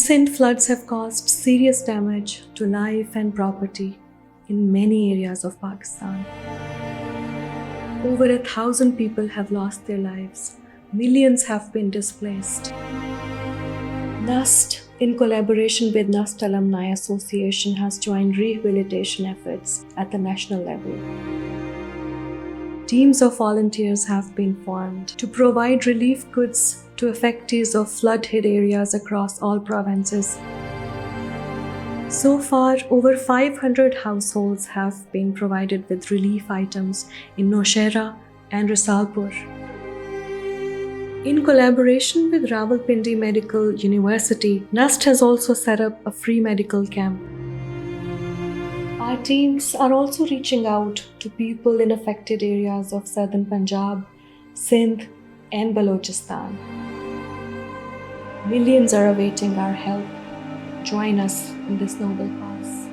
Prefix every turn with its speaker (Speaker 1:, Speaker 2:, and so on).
Speaker 1: Recent floods have caused serious damage to life and property in many areas of Pakistan. Over 1,000 people have lost their lives. Millions have been displaced. NUST, in collaboration with NUST Alumni Association, has joined rehabilitation efforts at the national level. Teams of volunteers have been formed to provide relief goods to affectees of flood-hit areas across all provinces. So far, over 500 households have been provided with relief items in Noshero and Rasalpur. In collaboration with Rawalpindi Medical University, NUST has also set up a free medical camp. Our teams are also reaching out to people in affected areas of southern Punjab, Sindh, and Balochistan. Millions are awaiting our help. Join us in this noble cause.